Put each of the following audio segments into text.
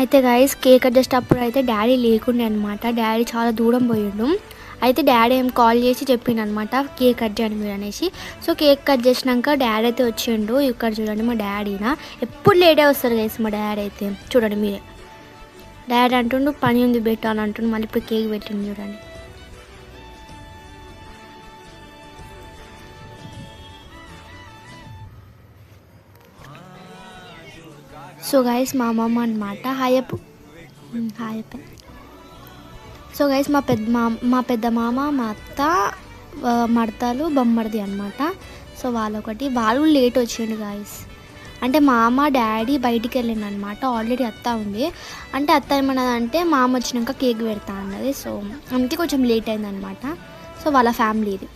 అయితే guys cake cut చేసేటప్పుడు అయితే డాడీ లేకుండే అనమాట. డాడీ చాలా దూరం పోయిండు. అయితే డాడీ ఏం కాల్ చేసి చెప్పిండు అనమాట కేక్ కట్ చేయండి మీరు అనేసి. సో కేక్ కట్ చేసినాక డాడీ అయితే వచ్చిండు. ఇక్కడ చూడండి మా డాడీనా ఎప్పుడు లేటే వస్తారు గైస్ మా డాడీ అయితే. చూడండి మీరే, డాడీ అంటుండు పని ఉంది బెట్ట అని అంటుండు, మళ్ళీ ఇప్పుడు కేక్ పెట్టిండు చూడండి. సో గైస్ మా అమ్మమ్మ అనమాట. హాయ్ సో గైస్ మా పెద్ద మామ, మా అత్త, మడతలు, బొమ్మడిది అనమాట. సో వాళ్ళు లేట్ వచ్చిండు గాయస్. అంటే మామ డాడీ బయటికి వెళ్ళిండు అనమాట. ఆల్రెడీ అత్త ఉంది. అంటే అత్త ఏమన్నదంటే మామ వచ్చినాక కేక్ పెడతా అన్నది. సో అందుకే కొంచెం లేట్ అయిందనమాట. సో వాళ్ళ ఫ్యామిలీది.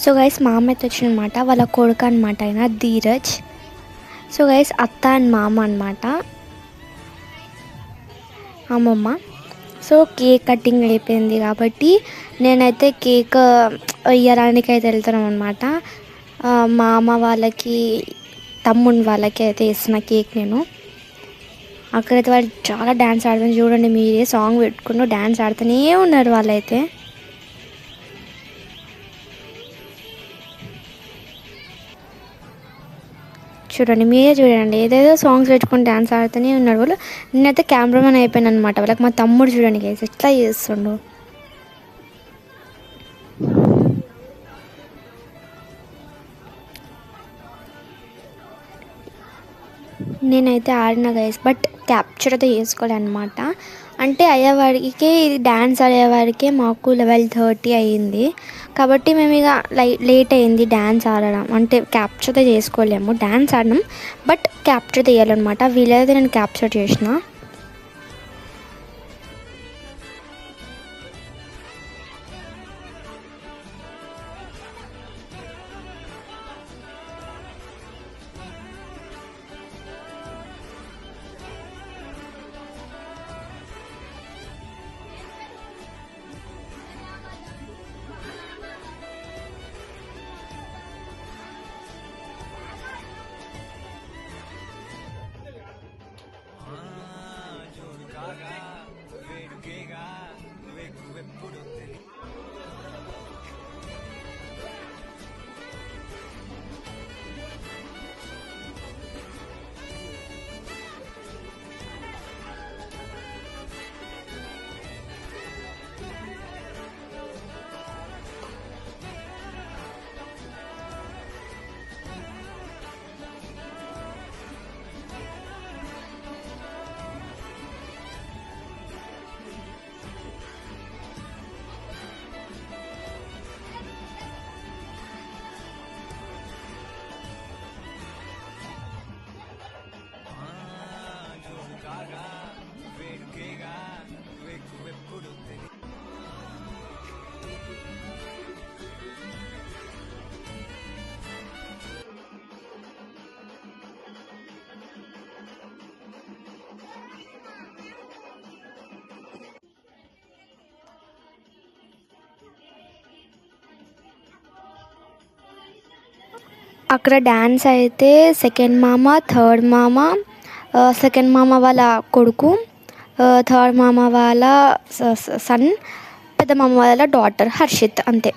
సో గైస్ మా అమ్మ అయితే వచ్చిందనమాట. వాళ్ళ కొడుకు అనమాట ఆయన ధీరజ్. సో గైస్ అత్త అండ్ మామ అనమాట, అమ్మమ్మ. సో కేక్ కటింగ్ అయిపోయింది కాబట్టి నేనైతే కేక్ ఇయ్యడానికి అయితే వెళ్తున్నాం అనమాట. మామ వాళ్ళకి, తమ్ముని వాళ్ళకి అయితే ఇస్తున్న కేక్ నేను. అక్కడైతే వాళ్ళు చాలా డ్యాన్స్ ఆడుతుంది చూడండి మీరే. సాంగ్ పెట్టుకుంటూ డ్యాన్స్ ఆడుతూనే ఉన్నారు వాళ్ళైతే. చూడండి మీరే చూడండి, ఏదేదో సాంగ్స్ పెట్టుకుని డ్యాన్స్ ఆడుతూనే ఉన్నాడు వాళ్ళు. నేనైతే కెమెరామెన్ అయిపోయాను అనమాట వాళ్ళకి. మా తమ్ముడు చూడండి గైస్ ఎట్లా చేస్తుండు. నేనైతే ఆడిన గైస్, బట్ క్యాప్చర్ అయితే చేసుకోలేదన్నమాట. అంటే అయ్యేవాడికి ఇది డ్యాన్స్ ఆడేవాడికే మాకు 11:30 అయ్యింది కాబట్టి మేము ఇక లేట్ అయింది డ్యాన్స్ ఆడడం. అంటే క్యాప్చర్ అయితే చేసుకోలేము, డ్యాన్స్ ఆడినాం బట్ క్యాప్చర్ తీయాలన్నమాట. వీలైతే నేను క్యాప్చర్ చేసిన. అక్కడ డ్యాన్స్ అయితే సెకండ్ మామ, థర్డ్ మామ, సెకండ్ మామ వాళ్ళ కొడుకు, థర్డ్ మామ వాళ్ళ సన్, పెద్ద మామ వాళ్ళ డాటర్ హర్షిత్, అంతే.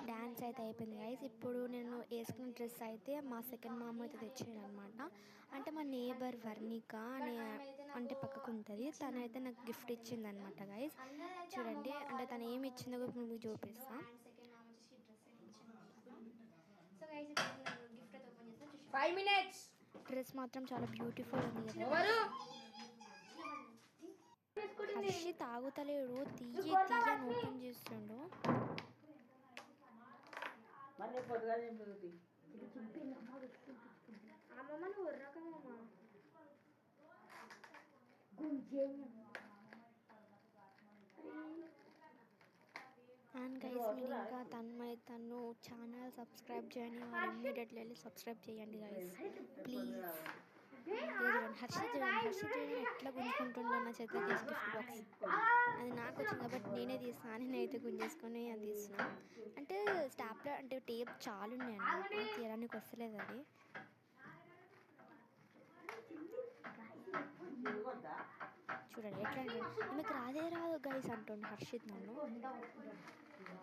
డ్యాన్స్ అయితే అయిపోయింది గైస్. ఇప్పుడు నేను వేసుకున్న డ్రెస్ అయితే మా సెకండ్ మామ అయితే తెచ్చాడు అనమాట. అంటే మా నేబర్ వర్ణిక అనే, అంటే పక్కకు ఉంటుంది, తనైతే నాకు గిఫ్ట్ ఇచ్చింది అనమాట గైస్. చూడండి, అంటే తను ఏమి ఇచ్చిందో కూడా మీకు చూపిస్తాను. 5 minutes. డ్రెస్ మాత్రం చాలా బ్యూటిఫుల్ ఉంది కదా. హర్షి తాగుతలేడు, తీయ అని ఓపెన్ చేస్తుండు. అండ్ గైస్, మీరు ఇంకా తను ఛానల్ సబ్స్క్రైబ్ చేయని వాళ్ళు ఇమ్మీడియట్లీ వెళ్ళి సబ్స్క్రైబ్ చేయండి గైస్, ప్లీజ్. హర్షిత్ చూడండి ఎట్లా గుంజుకుంటుండో నా చేత గిఫ్ట్ బాక్స్. అది నాకు వచ్చింది కాబట్టి నేనే తీస్తాను, నేనైతే గుంజేసుకొని అది తీస్తున్నాను. అంటే స్టాప్లర్ అంటే టేప్ చాలా ఉన్నాయి అన్నమాట, తీయడానికి వస్తలేదు అది. చూడండి ఎట్లా మీకు రాదు గైస్ అంటుండే హర్షిత్ నన్ను.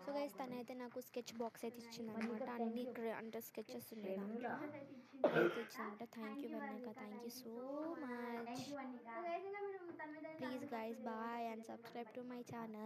సో గైస్, తనైతే నాకు స్కెచ్ బాక్స్ అయితే ఇచ్చింది అనమాట. అన్ని అంటే స్కెచెస్ ఉన్నాయి దాంట్లో అయితే ఇచ్చిందనమాట. Thank you Varnika, thank you so much. Please guys, bye and subscribe to my channel.